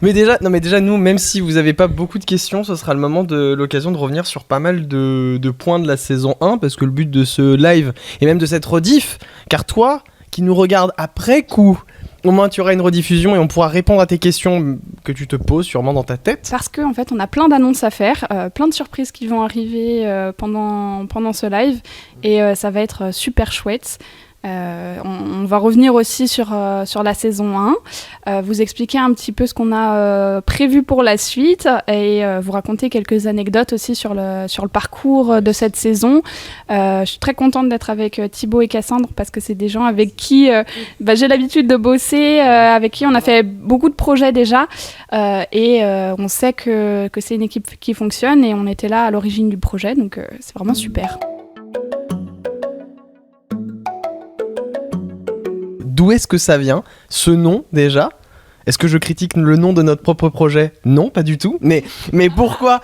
Mais déjà, nous, même si vous n'avez pas beaucoup de questions, ce sera l'occasion de revenir sur pas mal de points de la saison 1, parce que le but de ce live, et même de cette rediff, car toi, qui nous regardes après coup, au moins tu auras une rediffusion et on pourra répondre à tes questions que tu te poses sûrement dans ta tête. Parce qu'en fait, on a plein d'annonces à faire, plein de surprises qui vont arriver pendant ce live, et ça va être super chouette. On va revenir aussi sur la saison 1, vous expliquer un petit peu ce qu'on a prévu pour la suite et vous raconter quelques anecdotes aussi sur le parcours de cette saison. Je suis très contente d'être avec Thibaut et Cassandre parce que c'est des gens avec qui j'ai l'habitude de bosser, avec qui on a fait beaucoup de projets déjà et on sait que c'est une équipe qui fonctionne et on était là à l'origine du projet, donc c'est vraiment super. D'où est-ce que ça vient, ce nom déjà ? Est-ce que je critique le nom de notre propre projet ? Non, pas du tout. Mais pourquoi ?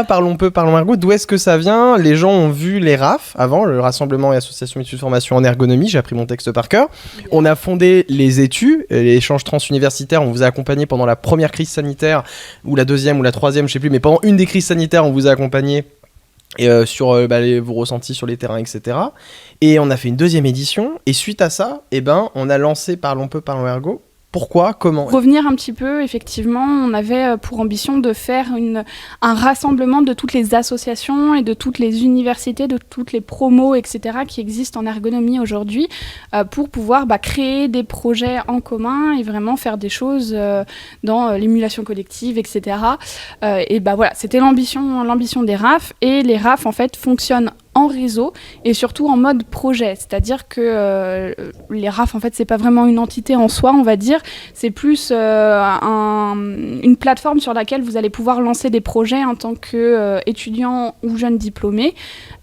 Parlons ergo. D'où est-ce que ça vient ? Les gens ont vu les RAF avant, le Rassemblement et Association études de formation en ergonomie. J'ai appris mon texte par cœur. On a fondé les études, l'échange transuniversitaire. On vous a accompagné pendant la première crise sanitaire, ou la deuxième, ou la troisième, je sais plus. Mais pendant une des crises sanitaires, on vous a accompagné. Et sur vos ressentis sur les terrains, etc. Et on a fait une deuxième édition, et suite à ça, on a lancé Parlons ergo. Pourquoi ? Comment ? Revenir un petit peu, effectivement, on avait pour ambition de faire un rassemblement de toutes les associations et de toutes les universités, de toutes les promos, etc., qui existent en ergonomie aujourd'hui, pour pouvoir créer des projets en commun et vraiment faire des choses dans l'émulation collective, etc. Voilà, c'était l'ambition des RAF, et les RAF, en fait, fonctionnent en réseau et surtout en mode projet, c'est-à-dire que les RAF, en fait, c'est pas vraiment une entité en soi, on va dire, c'est plus une plateforme sur laquelle vous allez pouvoir lancer des projets en tant qu'étudiant ou jeune diplômé.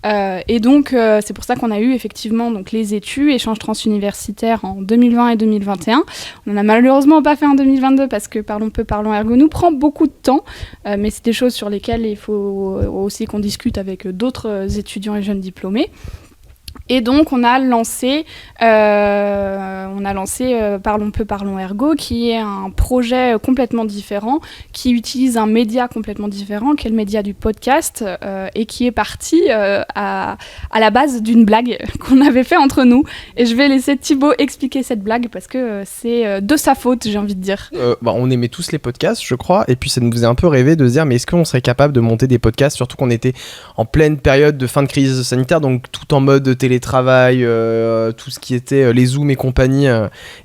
Et donc, c'est pour ça qu'on a eu effectivement donc, les études, échanges transuniversitaires en 2020 et 2021. On n'en a malheureusement pas fait en 2022 parce que Parlons ergo nous prend beaucoup de temps, mais c'est des choses sur lesquelles il faut aussi qu'on discute avec d'autres étudiants et jeunes diplômés. Et donc, on a lancé Parlons ergo, qui est un projet complètement différent, qui utilise un média complètement différent, qui est le média du podcast, et qui est parti à la base d'une blague qu'on avait fait entre nous. Et je vais laisser Thibaut expliquer cette blague, parce que c'est de sa faute, j'ai envie de dire. On aimait tous les podcasts, je crois, et puis ça nous faisait un peu rêver de se dire, mais est-ce qu'on serait capable de monter des podcasts, surtout qu'on était en pleine période de fin de crise sanitaire, donc tout en mode télétravail, tout ce qui était les Zooms et compagnie,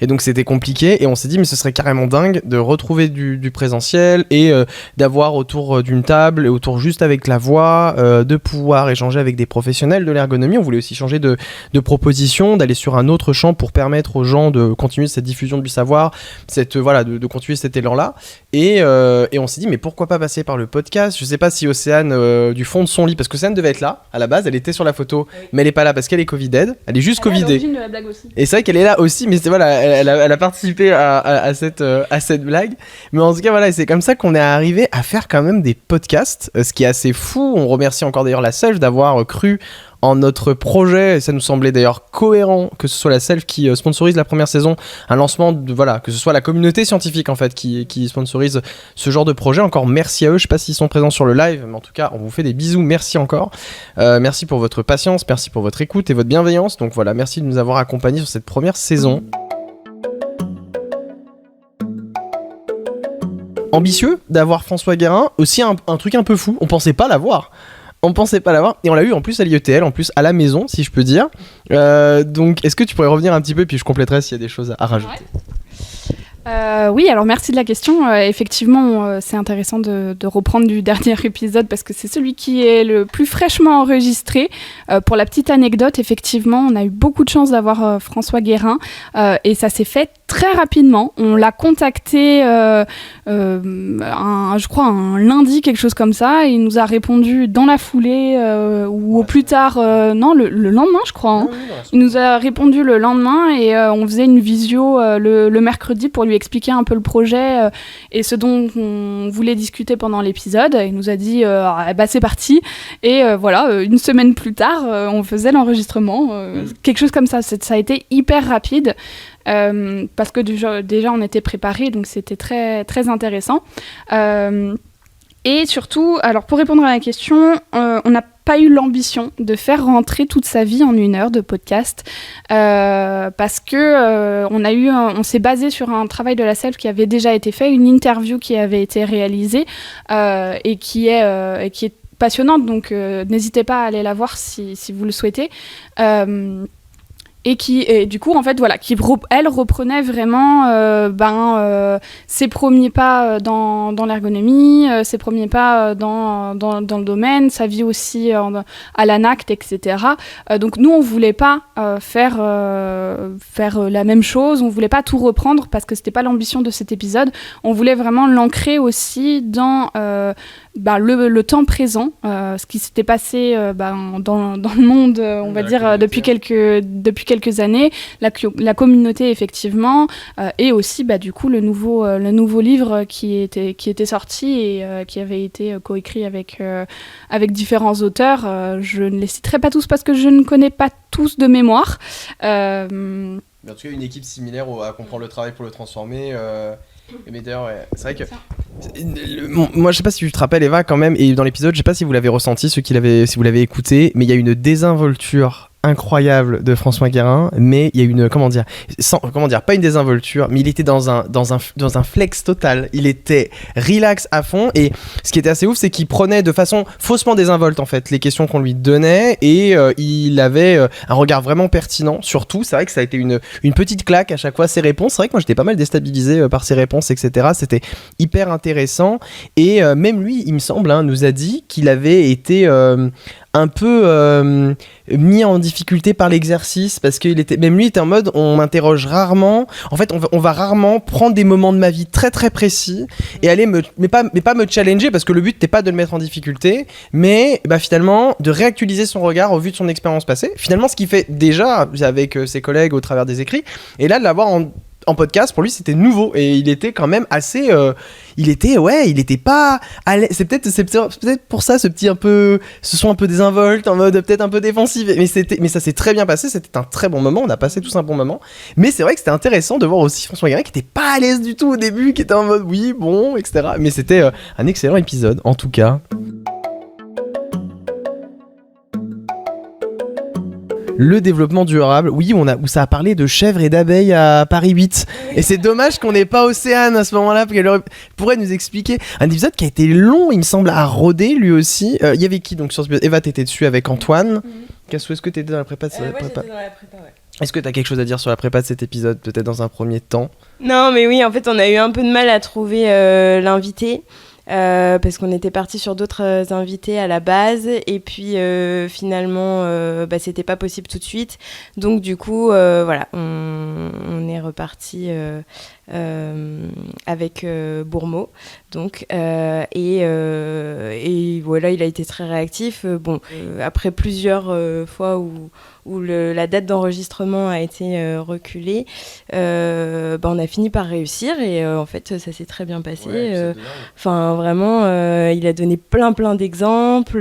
et donc c'était compliqué, et on s'est dit mais ce serait carrément dingue de retrouver du présentiel et d'avoir autour d'une table et autour juste avec la voix, de pouvoir échanger avec des professionnels de l'ergonomie. On voulait aussi changer de proposition, d'aller sur un autre champ pour permettre aux gens de continuer cette diffusion du savoir, de continuer cet élan là, et on s'est dit mais pourquoi pas passer par le podcast. Je sais pas si Océane du fond de son lit, parce que Océane devait être là à la base, elle était sur la photo, mais elle est pas là parce qu'elle est Covid-dead, elle est juste Covidée. Elle est à l'origine de la blague aussi. Et c'est vrai qu'elle est là aussi, mais elle a participé à cette blague. Mais en tout cas, voilà, c'est comme ça qu'on est arrivé à faire quand même des podcasts, ce qui est assez fou. On remercie encore d'ailleurs la Self d'avoir cru en notre projet, et ça nous semblait d'ailleurs cohérent que ce soit la Self qui sponsorise la première saison, un lancement que ce soit la communauté scientifique en fait qui sponsorise ce genre de projet. Encore merci à eux, je sais pas s'ils sont présents sur le live, mais en tout cas on vous fait des bisous, merci encore, merci pour votre patience, merci pour votre écoute et votre bienveillance. Donc voilà, merci de nous avoir accompagnés sur cette première saison. Ambitieux d'avoir François Guérin, aussi un truc un peu fou, on pensait pas l'avoir, et on l'a eu en plus à l'IETL, en plus à la maison si je peux dire. Donc est-ce que tu pourrais revenir un petit peu, puis je compléterai s'il y a des choses à rajouter. Oui, alors merci de la question. Effectivement, c'est intéressant de reprendre du dernier épisode parce que c'est celui qui est le plus fraîchement enregistré. Pour la petite anecdote, effectivement, on a eu beaucoup de chance d'avoir François Guérin et ça s'est fait très rapidement. On l'a contacté, je crois, un lundi, quelque chose comme ça, et il nous a répondu dans la foulée ou au plus tard, le lendemain, je crois. Hein. Il nous a répondu le lendemain et on faisait une visio le mercredi pour lui expliqué un peu le projet et ce dont on voulait discuter pendant l'épisode. Il nous a dit c'est parti. Et voilà, une semaine plus tard, on faisait l'enregistrement. Quelque chose comme ça. Ça a été hyper rapide. Parce que déjà on était préparés, donc c'était très, très intéressant. Et surtout, alors pour répondre à la question, on n'a pas eu l'ambition de faire rentrer toute sa vie en 1 heure de podcast parce que on s'est basé sur un travail de la SELF qui avait déjà été fait, une interview qui avait été réalisée et qui est passionnante, donc n'hésitez pas à aller la voir si vous le souhaitez. Et du coup, en fait, voilà, elle reprenait vraiment ses premiers pas dans l'ergonomie, ses premiers pas dans le domaine, sa vie aussi à l'ANACT, etc. Donc nous, on voulait pas faire la même chose, on voulait pas tout reprendre parce que c'était pas l'ambition de cet épisode. On voulait vraiment l'ancrer aussi dans le temps présent, ce qui s'était passé dans le monde, on va dire, depuis quelques années, la communauté effectivement, et aussi du coup le nouveau livre qui était sorti et qui avait été coécrit avec différents auteurs. Je ne les citerai pas tous parce que je ne connais pas tous de mémoire. Mais en tout cas, une équipe similaire à comprendre le travail pour le transformer. Mais d'ailleurs, c'est vrai que moi, je sais pas si tu te rappelles, Eva, quand même, et dans l'épisode, je sais pas si vous l'avez ressenti, si vous l'avez écouté, mais il y a une désinvolture incroyable de François Guérin, mais il y a une pas une désinvolture, mais il était dans un flex total. Il était relax à fond, et ce qui était assez ouf, c'est qu'il prenait de façon faussement désinvolte en fait les questions qu'on lui donnait, et il avait un regard vraiment pertinent. Surtout, c'est vrai que ça a été une petite claque à chaque fois ses réponses. C'est vrai que moi j'étais pas mal déstabilisé par ses réponses, etc. C'était hyper intéressant, et même lui, il me semble, nous a dit qu'il avait été un peu mis en difficulté par l'exercice, parce qu'il était, même lui était en mode, on m'interroge rarement, en fait on va rarement prendre des moments de ma vie très très précis et aller mais pas me challenger, parce que le but n'était pas de le mettre en difficulté, mais finalement de réactualiser son regard au vu de son expérience passée, finalement ce qu'il fait déjà avec ses collègues au travers des écrits, et là de l'avoir en podcast, pour lui c'était nouveau, et il était quand même assez il était pas à l'aise. C'est peut-être pour ça ce son un peu désinvolte, en mode peut-être un peu défensif, mais ça s'est très bien passé, c'était un très bon moment, on a passé tous un bon moment, mais c'est vrai que c'était intéressant de voir aussi François Guérin qui était pas à l'aise du tout au début, qui était en mode oui bon, etc. Mais c'était un excellent épisode en tout cas. Le développement durable, oui, où ça a parlé de chèvres et d'abeilles à Paris 8. Et c'est dommage qu'on n'ait pas Océane à ce moment-là, parce qu'elle pourrait nous expliquer. Un épisode qui a été long, il me semble, à roder lui aussi. Il y avait qui donc sur ce épisode? Eva, t'étais dessus avec Antoine. Est-ce que t'étais dans la prépa de j'étais dans la prépa, ouais. Est-ce que t'as quelque chose à dire sur la prépa de cet épisode, peut-être dans un premier temps? Non, mais oui, en fait, on a eu un peu de mal à trouver l'invité. Parce qu'on était parti sur d'autres invités à la base, et puis finalement c'était pas possible tout de suite, donc du coup voilà, on est reparti avec Bourmeau, donc et voilà, il a été très réactif. Après plusieurs fois où la date d'enregistrement a été reculée, on a fini par réussir, et en fait ça s'est très bien passé. Vraiment, il a donné plein d'exemples.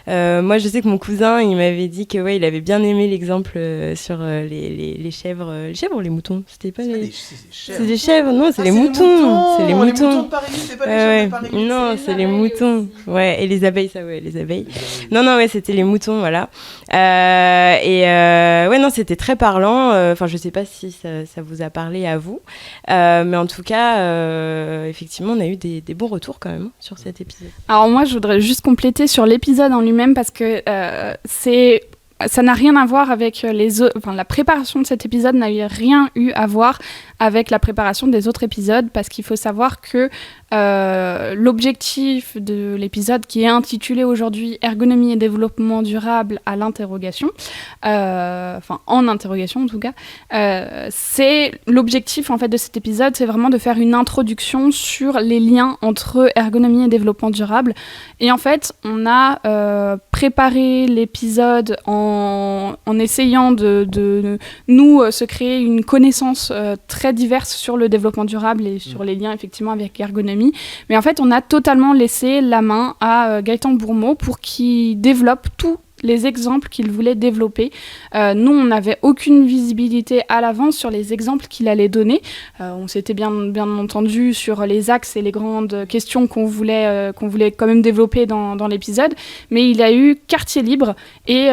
Moi, je sais que mon cousin, il m'avait dit que il avait bien aimé l'exemple sur les chèvres. Les chèvres ou les moutons? C'était pas les... C'est des chèvres, non, c'est les moutons. C'est les moutons. Les moutons de Paris, c'est pas les chèvres de Paris. Non, c'est les moutons. Aussi. Ouais, et les abeilles, ça, ouais, les abeilles. Non, c'était les moutons, voilà. Non, c'était très parlant. Je sais pas si ça vous a parlé à vous, mais en tout cas, effectivement, on a eu des bons retours quand même sur cet épisode. Alors moi, je voudrais juste compléter sur l'épisode en lui-même, parce que ça n'a rien à voir avec la préparation de cet épisode n'a rien eu à voir avec la préparation des autres épisodes, parce qu'il faut savoir que l'objectif de l'épisode, qui est intitulé aujourd'hui Ergonomie et développement durable à l'interrogation, en interrogation en tout cas, c'est l'objectif en fait de cet épisode, c'est vraiment de faire une introduction sur les liens entre ergonomie et développement durable. Et en fait, on a préparé l'épisode en essayant de nous se créer une connaissance très diverses sur le développement durable et sur les liens effectivement avec l'ergonomie. Mais en fait, on a totalement laissé la main à Gaëtan Bourmeau pour qu'il développe tous les exemples qu'il voulait développer. Nous, on n'avait aucune visibilité à l'avance sur les exemples qu'il allait donner. On s'était bien entendu sur les axes et les grandes questions qu'on voulait quand même développer dans l'épisode. Mais il a eu quartier libre et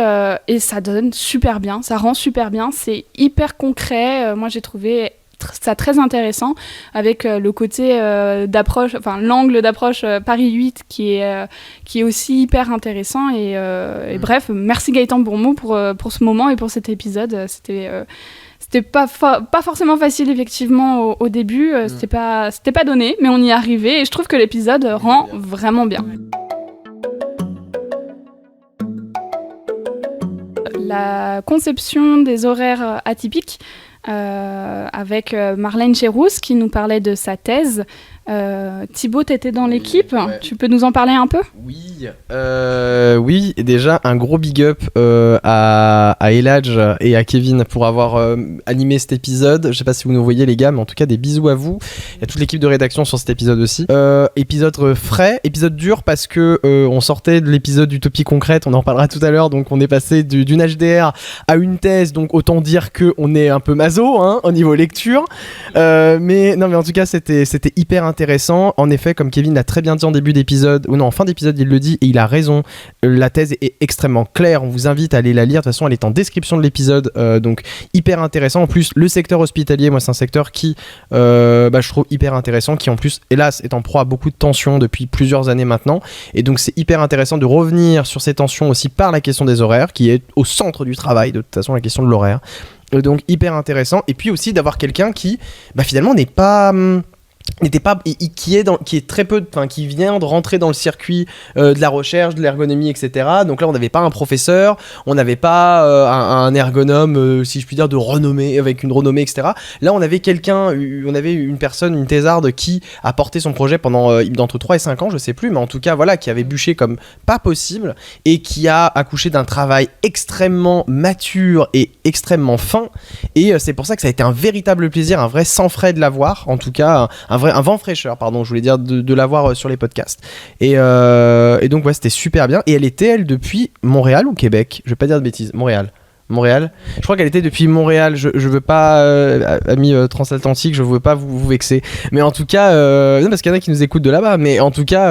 ça donne super bien, ça rend super bien. C'est hyper concret. Moi, j'ai trouvé ça très intéressant avec le côté d'approche, enfin l'angle d'approche Paris 8 qui est aussi hyper intéressant et bref, merci Gaëtan Bourmeau pour ce moment et pour cet épisode. C'était pas forcément facile effectivement au début, c'était pas donné, mais on y est arrivé et je trouve que l'épisode rend vraiment bien. La conception des horaires atypiques avec Marlène Chérousse qui nous parlait de sa thèse. Thibaut, t'étais dans l'équipe, ouais. Tu peux nous en parler un peu ? Oui, et déjà un gros big up à Eladj et à Kevin pour avoir animé cet épisode. Je sais pas si vous nous voyez les gars, mais en tout cas des bisous à vous. Il y a toute l'équipe de rédaction sur cet épisode aussi. Épisode frais, épisode dur parce que on sortait de l'épisode d'Utopie concrète, on en parlera tout à l'heure, donc on est passé d'une HDR à une thèse, donc autant dire qu'on est un peu maso au niveau lecture. Mais en tout cas c'était hyper intéressant. En effet, comme Kevin l'a très bien dit en début d'épisode, ou non, en fin d'épisode, il le dit et il a raison. La thèse est extrêmement claire. On vous invite à aller la lire. De toute façon, elle est en description de l'épisode. Donc, hyper intéressant. En plus, le secteur hospitalier, moi, c'est un secteur qui, je trouve hyper intéressant, qui en plus, hélas, est en proie à beaucoup de tensions depuis plusieurs années maintenant. Et donc, c'est hyper intéressant de revenir sur ces tensions aussi par la question des horaires, qui est au centre du travail, de toute façon, la question de l'horaire. Donc, hyper intéressant. Et puis aussi d'avoir quelqu'un qui, finalement, qui est très peu, qui vient de rentrer dans le circuit de la recherche, de l'ergonomie, etc. Donc là, on n'avait pas un professeur, on n'avait pas un ergonome, si je puis dire, de renommée, avec une renommée, etc. Là, on avait une personne, une thésarde qui a porté son projet pendant entre 3 et 5 ans, je sais plus, mais en tout cas, voilà, qui avait bûché comme pas possible et qui a accouché d'un travail extrêmement mature et extrêmement fin. Et c'est pour ça que ça a été un véritable plaisir, un vrai sans frais de l'avoir, en tout cas, un vent fraîcheur, pardon, je voulais dire, de l'avoir sur les podcasts. Et donc, ouais, c'était super bien. Et elle était, depuis Montréal ou Québec ? Je vais pas dire de bêtises. Montréal. Je crois qu'elle était depuis Montréal. Je veux pas, amis transatlantiques, je veux pas vous vexer. Mais en tout cas, non, parce qu'il y en a qui nous écoutent de là-bas. Mais en tout cas,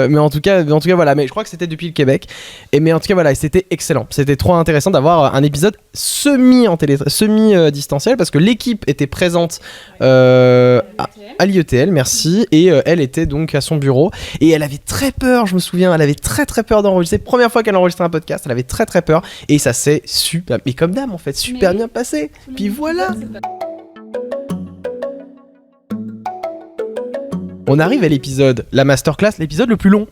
voilà. Mais je crois que c'était depuis le Québec. Mais en tout cas, voilà, c'était excellent. C'était trop intéressant d'avoir un épisode semi distanciel parce que l'équipe était présente à l'IETL, merci. Et elle était donc à son bureau et elle avait très peur. Je me souviens, elle avait très très peur d'enregistrer. Première fois qu'elle enregistrait un podcast, elle avait très très peur et ça s'est super. Mais comme d'hab en fait, super bien passé. Puis voilà. On arrive à l'épisode, la masterclass, l'épisode le plus long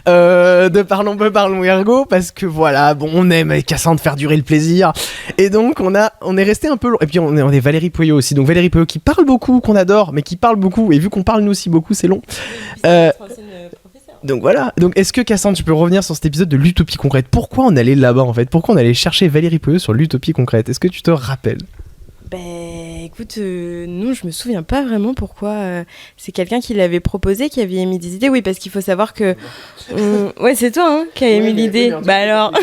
de Parlons Ergo, parce que voilà, on aime Cassandre faire durer le plaisir. Et donc, on est resté un peu long. Et puis, on est Valérie Poyot aussi. Donc, Valérie Poyot qui parle beaucoup, qu'on adore, mais qui parle beaucoup. Et vu qu'on parle nous aussi beaucoup, c'est long. Donc voilà. Donc, est-ce que Cassandre, tu peux revenir sur cet épisode de l'utopie concrète ? Pourquoi on allait là-bas, en fait ? Pourquoi on allait chercher Valérie Poyot sur l'utopie concrète ? Est-ce que tu te rappelles ? Écoute, non, je me souviens pas vraiment pourquoi. C'est quelqu'un qui l'avait proposé, qui avait émis des idées. Oui, parce qu'il faut savoir que. Ouais, c'est toi qui a émis l'idée. Alors. Non,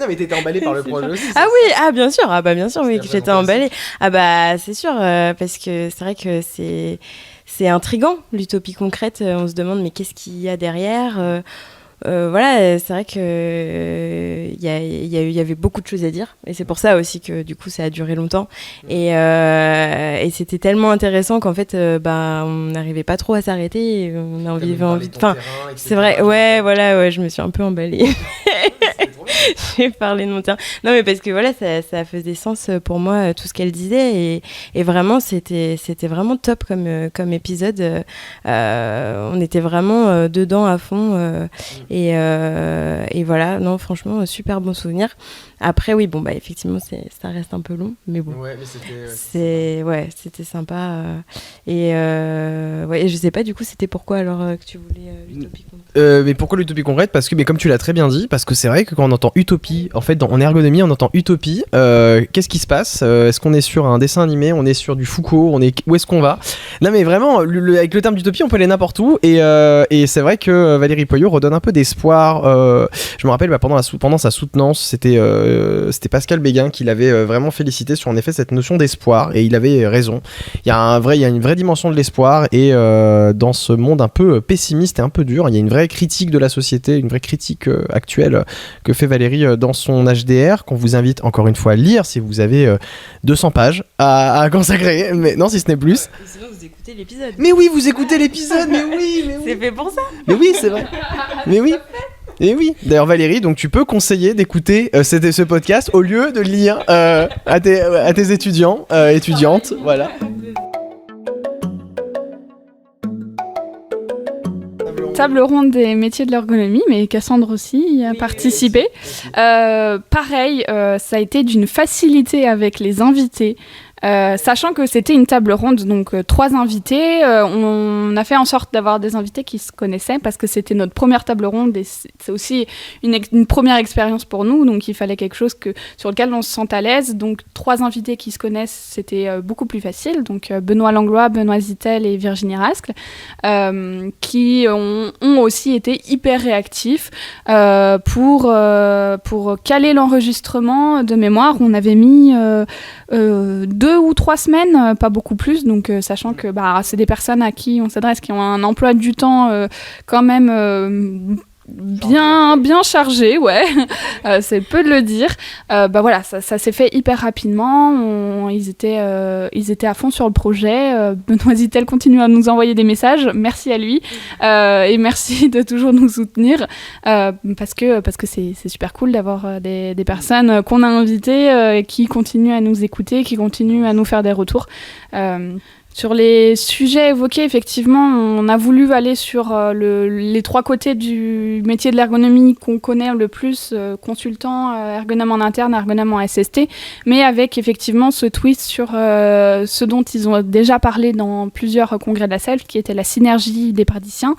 mais t'étais emballée par le projet aussi. Ah oui, bien sûr. Bien sûr, oui, que j'étais emballée. C'est sûr, parce que c'est vrai que c'est intriguant, l'utopie concrète. On se demande, mais qu'est-ce qu'il y a derrière ? Voilà, c'est vrai que il y avait beaucoup de choses à dire et c'est pour ça aussi que du coup ça a duré longtemps et c'était tellement intéressant qu'en fait on n'arrivait pas trop à s'arrêter et on avait envie de c'est vrai, je me suis un peu emballée. J'ai parlé de mon terrain. Non, mais parce que voilà, ça faisait sens pour moi, tout ce qu'elle disait. Et vraiment, c'était vraiment top comme épisode. On était vraiment dedans à fond. Et voilà, non, franchement, super bon souvenir. Après, oui, effectivement, ça reste un peu long. Mais bon, ouais, mais c'était sympa. Et je sais pas, du coup, c'était pourquoi alors que tu voulais l'utopie concrète. Mais pourquoi l'utopie concrète ? Parce que, comme tu l'as très bien dit, parce que c'est vrai que quand entend utopie. En fait, en ergonomie, on entend utopie. Qu'est-ce qui se passe ? Est-ce qu'on est sur un dessin animé ? On est sur du Foucault ? Où est-ce qu'on va ? Non, mais vraiment, avec le terme d'utopie, on peut aller n'importe où. Et c'est vrai que Valérie Poyot redonne un peu d'espoir. Je me rappelle, pendant sa soutenance, c'était Pascal Béguin qui l'avait vraiment félicité sur en effet cette notion d'espoir. Et il avait raison. Il y a une vraie dimension de l'espoir. Et dans ce monde un peu pessimiste et un peu dur, il y a une vraie critique de la société, une vraie critique actuelle que fait Valérie dans son HDR, qu'on vous invite encore une fois à lire si vous avez 200 pages à consacrer, mais non, si ce n'est plus. Sinon vous écoutez l'épisode. Mais oui, vous écoutez l'épisode, mais oui. C'est fait pour ça. Mais oui, c'est vrai. Mais oui. Et oui. D'ailleurs, Valérie, donc tu peux conseiller d'écouter ce podcast au lieu de le lire à tes étudiants, étudiantes, voilà. Table ronde des métiers de l'ergonomie, mais Cassandre aussi y a participé. Pareil, ça a été d'une facilité avec les invités. Sachant que c'était une table ronde, donc 3 invités, on a fait en sorte d'avoir des invités qui se connaissaient parce que c'était notre première table ronde et c'est aussi une première expérience pour nous, donc il fallait quelque chose sur lequel on se sente à l'aise. Donc 3 invités qui se connaissent, c'était beaucoup plus facile. Donc Benoît Langlois, Benoît Zittel et Virginie Rascle, qui ont aussi été hyper réactifs pour caler l'enregistrement. De mémoire, on avait mis 2 ou 3 semaines, pas beaucoup plus, donc sachant que c'est des personnes à qui on s'adresse, qui ont un emploi du temps quand même bien chargé, ouais. C'est peu de le dire. Voilà, ça s'est fait hyper rapidement. Ils étaient à fond sur le projet. Benoît Zittel continue à nous envoyer des messages. Merci à lui et merci de toujours nous soutenir parce que c'est super cool d'avoir des personnes qu'on a invitées qui continuent à nous écouter, qui continuent à nous faire des retours. Sur les sujets évoqués, effectivement, on a voulu aller sur les 3 côtés du métier de l'ergonomie qu'on connaît le plus, consultant, ergonome en interne, ergonome en SST, mais avec effectivement ce twist sur ce dont ils ont déjà parlé dans plusieurs congrès de la SELF, qui était la synergie des praticiens,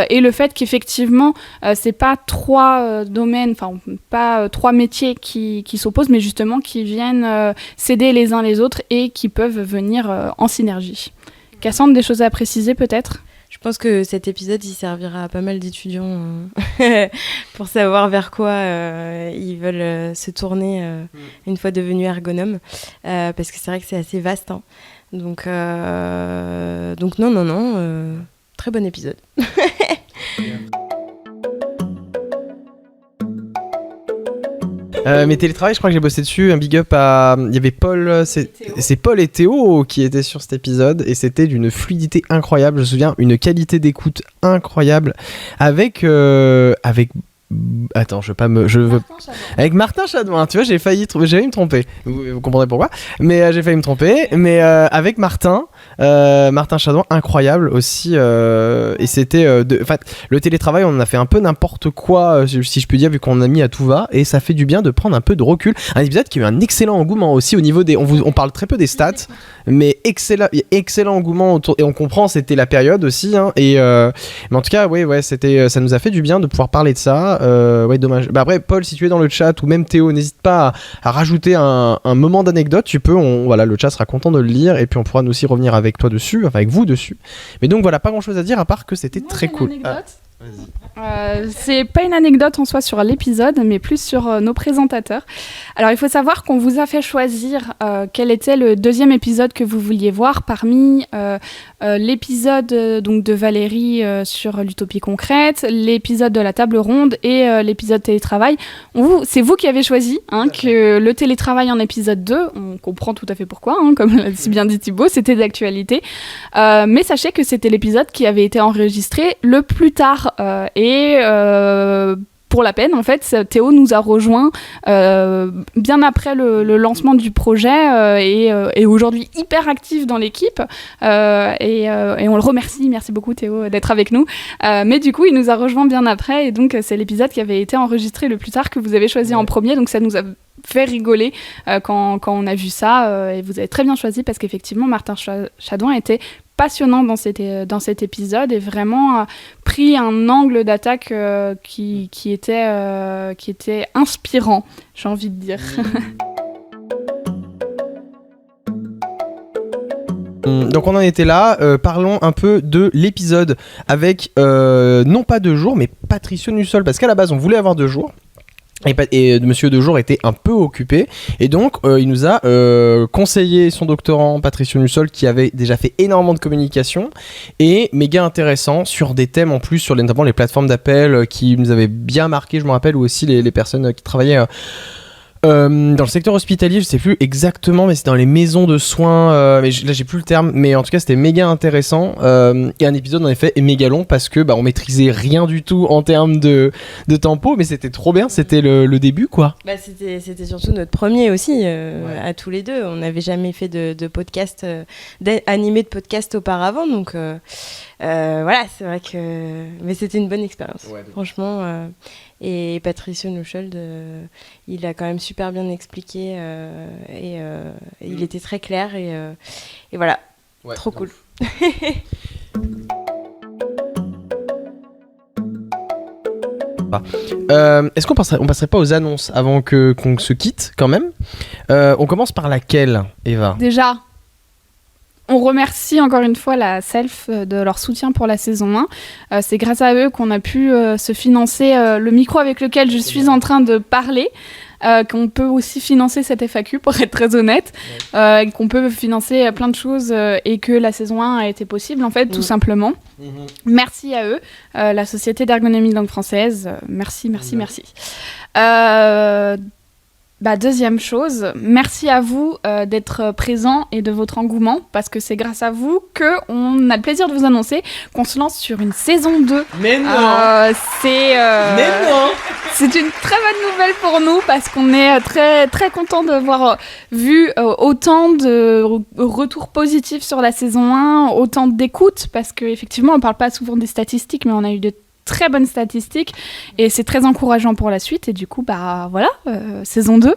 et le fait qu'effectivement, c'est pas 3 domaines, enfin pas 3 métiers qui s'opposent, mais justement qui viennent s'aider les uns les autres et qui peuvent venir en synergie. Cassandre, des choses à préciser peut-être ? Je pense que cet épisode, il servira à pas mal d'étudiants pour savoir vers quoi ils veulent se tourner une fois devenus ergonomes. Parce que c'est vrai que c'est assez vaste. Hein. Donc non, très bon épisode. Mais télétravail, je crois que j'ai bossé dessus. Un big up il y avait Paul, c'est Paul et Théo qui étaient sur cet épisode et c'était d'une fluidité incroyable. Je me souviens, une qualité d'écoute incroyable avec attends, avec Martin Chadouin, tu vois, j'ai failli me tromper. Vous comprendrez pourquoi. Mais j'ai failli me tromper. Mais avec Martin Chadouin, incroyable aussi. Et c'était, le télétravail, on en a fait un peu n'importe quoi, si je puis dire, vu qu'on a mis à tout va. Et ça fait du bien de prendre un peu de recul. Un épisode qui a eu un excellent engouement aussi au niveau des. On parle très peu des stats, mais excellent engouement autour. Et on comprend, c'était la période aussi. Hein, mais en tout cas, ouais, ça nous a fait du bien de pouvoir parler de ça. Ouais, dommage. Après, Paul, si tu es dans le chat ou même Théo, n'hésite pas à rajouter un moment d'anecdote. Tu peux, le chat sera content de le lire et puis on pourra nous aussi revenir avec toi dessus, enfin avec vous dessus. Mais donc voilà, pas grand chose à dire à part que c'était très cool. C'est pas une anecdote en soi sur l'épisode, mais plus sur nos présentateurs. Alors il faut savoir qu'on vous a fait choisir quel était le 2e épisode que vous vouliez voir parmi l'épisode donc de Valérie sur l'utopie concrète, l'épisode de la table ronde et l'épisode télétravail. C'est vous qui avez choisi que le télétravail en épisode 2, on comprend tout à fait pourquoi, comme l'a si bien dit Thibaut, c'était d'actualité. Mais sachez que c'était l'épisode qui avait été enregistré le plus tard pour la peine, en fait, Théo nous a rejoint bien après le lancement du projet et aujourd'hui hyper actif dans l'équipe et on le remercie. Merci beaucoup Théo d'être avec nous. Mais du coup, il nous a rejoint bien après et donc c'est l'épisode qui avait été enregistré le plus tard que vous avez choisi en premier. Donc ça nous a fait rigoler quand on a vu ça et vous avez très bien choisi parce qu'effectivement Martin Chadouin était passionnant dans cet épisode et vraiment pris un angle d'attaque qui était inspirant, j'ai envie de dire. Donc on en était là, parlons un peu de l'épisode avec non pas 2 jours mais Patricio Nussol, parce qu'à la base on voulait avoir 2 jours et Monsieur Dejour était un peu occupé et donc il nous a conseillé son doctorant Patricio Nussol, qui avait déjà fait énormément de communication et méga intéressant sur des thèmes en plus, sur notamment les plateformes d'appel qui nous avaient bien marqué, je me rappelle, ou aussi les personnes qui travaillaient dans le secteur hospitalier, je sais plus exactement, mais c'est dans les maisons de soins, mais là j'ai plus le terme, mais en tout cas c'était méga intéressant, et un épisode en effet est méga long parce que on maîtrisait rien du tout en termes de tempo, mais c'était trop bien, c'était le début quoi. C'était surtout notre premier aussi, à tous les deux, on n'avait jamais fait de podcast, animé de podcast auparavant, donc voilà, c'est vrai que... Mais c'était une bonne expérience, franchement. Et Patricio Nussol, il a quand même super bien expliqué et il était très clair et voilà, trop cool. Est-ce qu'on passerait pas aux annonces avant qu'on se quitte quand même? On commence par laquelle, Eva? Déjà, on remercie encore une fois la Self de leur soutien pour la saison 1. C'est grâce à eux qu'on a pu se financer le micro avec lequel je suis en train de parler, qu'on peut aussi financer cette FAQ pour être très honnête, qu'on peut financer plein de choses et que la saison 1 a été possible en fait, tout simplement. Merci à eux, la Société d'ergonomie de langue française, merci. Deuxième chose, merci à vous d'être présents et de votre engouement, parce que c'est grâce à vous qu'on a le plaisir de vous annoncer qu'on se lance sur une saison 2. Mais non Mais non C'est une très bonne nouvelle pour nous, parce qu'on est très, très contents d'avoir vu autant de retours positifs sur la saison 1, autant d'écoutes, parce qu'effectivement, on ne parle pas souvent des statistiques, mais on a eu de très bonnes statistiques et c'est très encourageant pour la suite et du coup saison 2.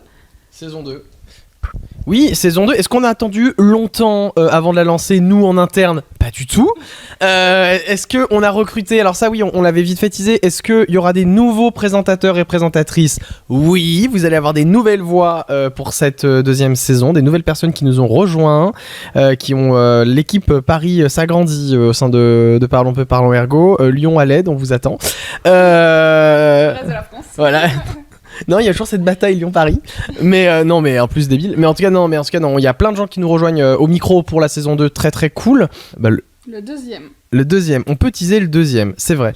Oui, saison 2. Est-ce qu'on a attendu longtemps avant de la lancer, nous, en interne? Pas du tout. Est-ce qu'on a recruté... Alors ça, oui, on l'avait vite fait teaser. Est-ce qu'il y aura des nouveaux présentateurs et présentatrices? Oui, vous allez avoir des nouvelles voix pour cette deuxième saison, des nouvelles personnes qui nous ont rejoints, qui ont... l'équipe Paris s'agrandit au sein de Parlons Peu, Parlons Ergo. Lyon à l'aide, on vous attend. Le reste de la France. Voilà. Non, il y a toujours cette bataille Lyon-Paris. Mais non, mais en plus débile. Mais en tout cas, non. Il y a plein de gens qui nous rejoignent au micro pour la saison 2. Très, très cool. Le deuxième. Le deuxième. On peut teaser le deuxième, c'est vrai.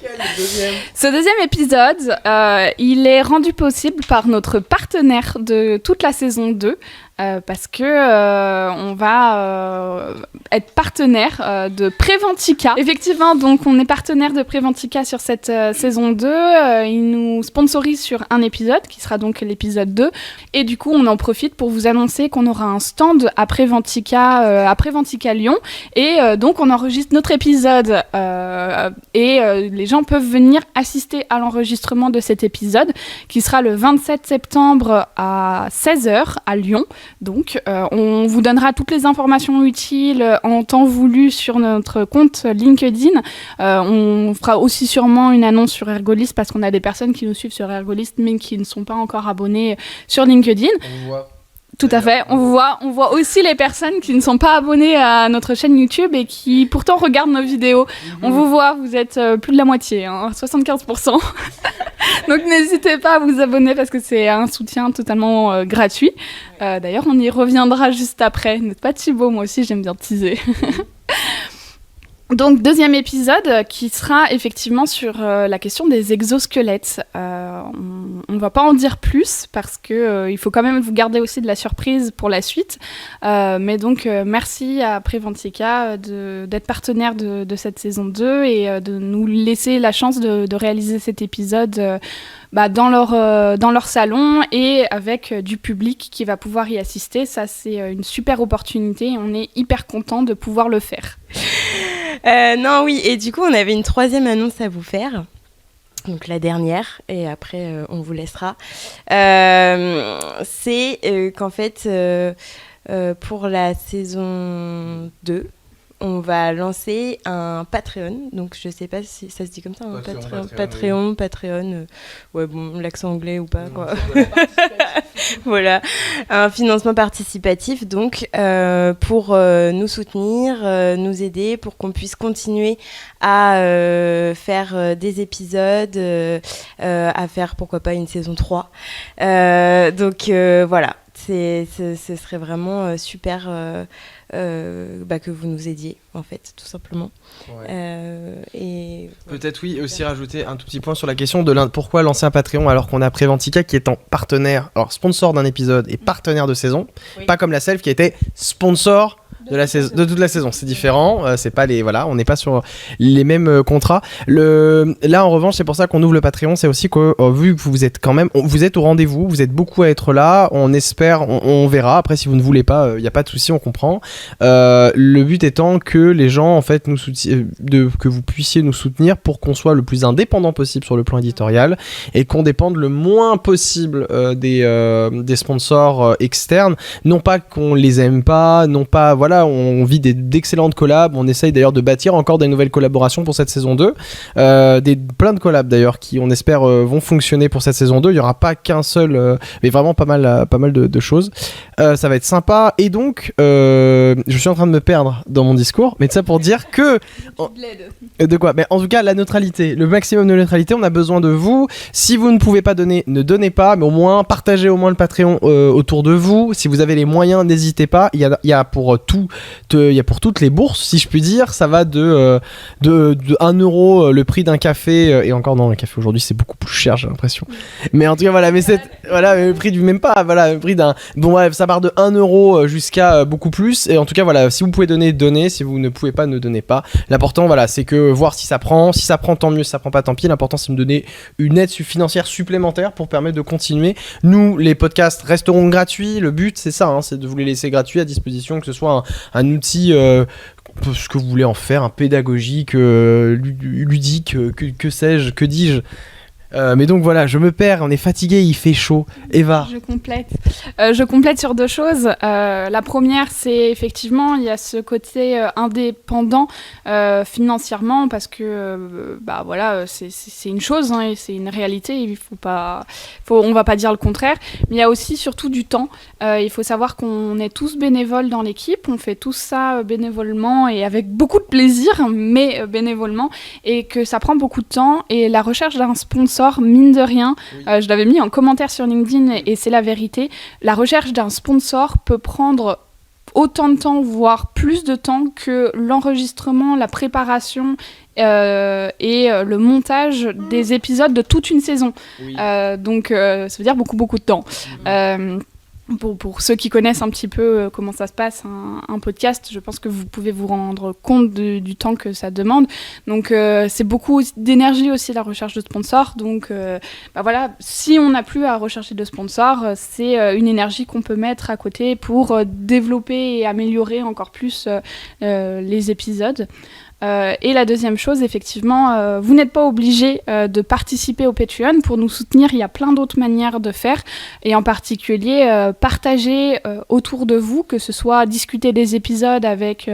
Ce deuxième épisode, il est rendu possible par notre partenaire de toute la saison 2. Parce que on va être partenaire de Préventica. Effectivement, donc on est partenaire de Préventica sur cette saison 2. Ils nous sponsorisent sur un épisode, qui sera donc l'épisode 2. Et du coup, on en profite pour vous annoncer qu'on aura un stand à Préventica Lyon. Et donc, on enregistre notre épisode. Et les gens peuvent venir assister à l'enregistrement de cet épisode, qui sera le 27 septembre à 16h à Lyon. Donc, on vous donnera toutes les informations utiles en temps voulu sur notre compte LinkedIn. On fera aussi sûrement une annonce sur Ergolist, parce qu'on a des personnes qui nous suivent sur Ergolist mais qui ne sont pas encore abonnées sur LinkedIn. On voit. Tout à fait. On voit aussi les personnes qui ne sont pas abonnées à notre chaîne YouTube et qui pourtant regardent nos vidéos. On vous voit, vous êtes plus de la moitié, 75%. Donc n'hésitez pas à vous abonner, parce que c'est un soutien totalement gratuit. D'ailleurs, on y reviendra juste après. N'êtes pas Thibaut, moi aussi j'aime bien teaser. Donc, deuxième épisode qui sera effectivement sur la question des exosquelettes. On ne va pas en dire plus, parce que il faut quand même vous garder aussi de la surprise pour la suite. Mais donc, merci à Préventica d'être partenaire de cette saison 2 et de nous laisser la chance de réaliser cet épisode dans leur salon et avec du public qui va pouvoir y assister. Ça, c'est une super opportunité et on est hyper content de pouvoir le faire. Non, oui, et du coup, on avait une troisième annonce à vous faire. Donc la dernière, et après, on vous laissera. C'est qu'en fait, pour la saison 2, on va lancer un Patreon. Donc, je sais pas si ça se dit comme ça, un Patreon. Ouais, bon, l'accent anglais ou pas, quoi. Voilà, un financement participatif, donc, pour nous soutenir, nous aider, pour qu'on puisse continuer à faire des épisodes, à faire, pourquoi pas, une saison 3. Donc, voilà. Ce serait vraiment super que vous nous aidiez, en fait, tout simplement. Ouais. Et peut-être aussi rajouter un tout petit point sur la question de pourquoi lancer un Patreon alors qu'on a Préventica qui est en partenaire, alors sponsor d'un épisode et partenaire de saison, pas comme la Self qui a été sponsor de toute la saison. C'est différent, c'est pas on n'est pas sur les mêmes contrats. Là en revanche, c'est pour ça qu'on ouvre le Patreon, c'est aussi que vu que vous êtes quand même, vous êtes au rendez-vous, vous êtes beaucoup à être là, on espère, on verra. Après, si vous ne voulez pas, il n'y a pas de souci, on comprend. Le but étant que les gens en fait nous que vous puissiez nous soutenir pour qu'on soit le plus indépendant possible sur le plan éditorial et qu'on dépende le moins possible des sponsors externes. Non pas qu'on les aime pas, non pas on vit d'excellentes collabs, on essaye d'ailleurs de bâtir encore des nouvelles collaborations pour cette saison 2, plein de collabs d'ailleurs qui on espère vont fonctionner pour cette saison 2, il n'y aura pas qu'un seul, mais vraiment pas mal de choses, ça va être sympa, et donc je suis en train de me perdre dans mon discours, mais de ça pour dire que de quoi, mais en tout cas la neutralité, le maximum de neutralité, on a besoin de vous. Si vous ne pouvez pas donner, ne donnez pas, mais au moins partagez au moins le Patreon autour de vous. Si vous avez les moyens, n'hésitez pas, il y a pour toutes les bourses, si je puis dire. Ça va de 1 euro le prix d'un café, et encore non, le café aujourd'hui c'est beaucoup plus cher, j'ai l'impression, mais en tout cas le prix du même pas, le prix d'un, bon bref, ça part de 1 euro jusqu'à beaucoup plus, et en tout cas voilà, si vous pouvez donner, si vous ne pouvez pas, ne donnez pas. L'important c'est que voir si ça prend tant mieux, si ça prend pas tant pis, l'important c'est de me donner une aide financière supplémentaire pour permettre de continuer. Nous, les podcasts resteront gratuits, le but c'est ça, c'est de vous les laisser gratuits à disposition, que ce soit un outil, ce que vous voulez en faire, un pédagogique, ludique, que sais-je, que dis-je. Mais donc voilà, je me perds, on est fatigué, il fait chaud. Eva. Je complète sur 2 choses. La première, c'est effectivement, il y a ce côté indépendant financièrement, parce que c'est une chose, et c'est une réalité. On va pas dire le contraire. Mais il y a aussi surtout du temps. Il faut savoir qu'on est tous bénévoles dans l'équipe, on fait tout ça bénévolement et avec beaucoup de plaisir, mais bénévolement, et que ça prend beaucoup de temps. Et la recherche d'un sponsor, mine de rien, je l'avais mis en commentaire sur LinkedIn et c'est la vérité, la recherche d'un sponsor peut prendre autant de temps, voire plus de temps que l'enregistrement, la préparation et le montage des épisodes de toute une saison. Donc ça veut dire beaucoup de temps. Pour ceux qui connaissent un petit peu comment ça se passe, un podcast, je pense que vous pouvez vous rendre compte du temps que ça demande. Donc c'est beaucoup d'énergie aussi, la recherche de sponsors. Donc si on n'a plus à rechercher de sponsors, c'est une énergie qu'on peut mettre à côté pour développer et améliorer encore plus les épisodes. Et la deuxième chose, effectivement, vous n'êtes pas obligé de participer au Patreon. Pour nous soutenir, il y a plein d'autres manières de faire, et en particulier partager autour de vous, que ce soit discuter des épisodes avec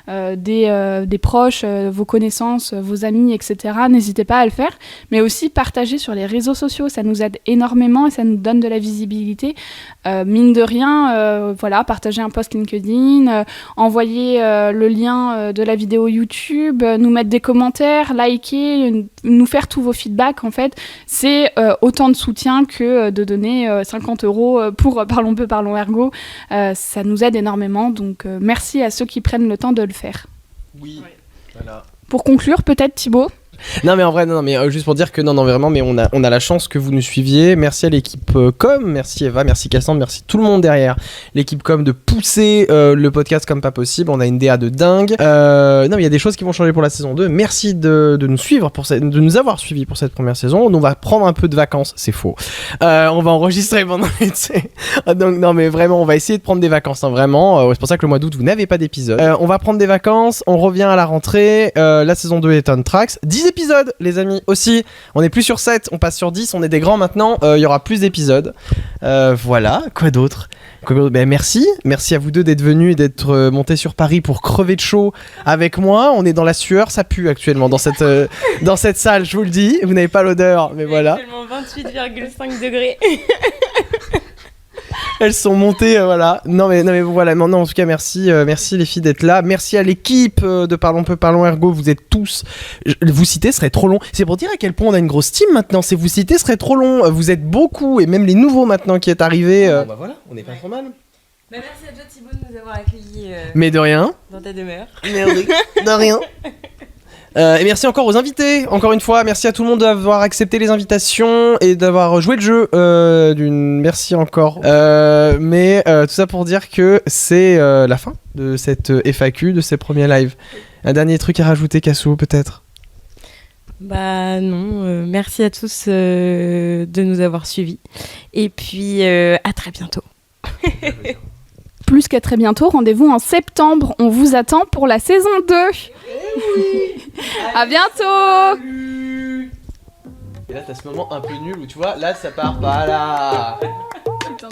des proches, vos connaissances, vos amis, etc. N'hésitez pas à le faire, mais aussi partager sur les réseaux sociaux, ça nous aide énormément et ça nous donne de la visibilité. Mine de rien, partager un post LinkedIn, envoyer le lien de la vidéo YouTube, nous mettre des commentaires, liker, nous faire tous vos feedbacks, en fait, c'est autant de soutien que de donner 50 € pour Parlons peu, parlons ergo. Ça nous aide énormément, donc merci à ceux qui prennent le temps de le faire. Oui, voilà. Pour conclure, peut-être Thibaut ? Non mais en vrai, juste pour dire que non vraiment, mais on a la chance que vous nous suiviez. Merci à l'équipe com, merci Eva, merci Cassandre, merci tout le monde derrière l'équipe com de pousser le podcast comme pas possible. On a une DA de dingue. Non mais il y a des choses qui vont changer pour la saison 2. Merci de nous suivre de nous avoir suivis pour cette première saison. On va prendre un peu de vacances, c'est faux. On va enregistrer pendant l'été. Donc non mais vraiment, on va essayer de prendre des vacances, vraiment. C'est pour ça que le mois d'août vous n'avez pas d'épisode. On va prendre des vacances, on revient à la rentrée. La saison 2 est on tracks. 10 épisodes les amis aussi, on est plus sur 7, on passe sur 10, on est des grands maintenant, il y aura plus d'épisodes, Voilà, quoi d'autre? Merci à vous deux d'être venus et d'être montés sur Paris pour crever de chaud avec moi. On est dans la sueur, ça pue actuellement dans cette salle, je vous le dis. Vous n'avez pas l'odeur, mais voilà. Actuellement 28,5 degrés. Elles sont montées, voilà. Non mais voilà. Non, en tout cas, merci les filles d'être là. Merci à l'équipe de Parlons Peu, Parlons Ergo. Vous êtes tous. Vous citer serait trop long. C'est pour dire à quel point on a une grosse team maintenant. C'est vous citer serait trop long. Vous êtes beaucoup et même les nouveaux maintenant qui est arrivé. Voilà, on est pas trop mal. Merci à toi Thibaut de nous avoir accueillis. Mais de rien. Dans ta demeure. De rien. Et merci encore aux invités, encore une fois, merci à tout le monde d'avoir accepté les invitations et d'avoir joué le jeu. Merci encore. Mais tout ça pour dire que c'est la fin de cette FAQ, de ces premiers lives. Un dernier truc à rajouter, Cassou, peut-être? Bah non, merci à tous de nous avoir suivis. Et puis à très bientôt. Plus qu'à très bientôt, rendez-vous en septembre. On vous attend pour la saison 2. À bientôt. Et là, t'as ce moment un peu nul où tu vois, là, ça part pas là. Putain,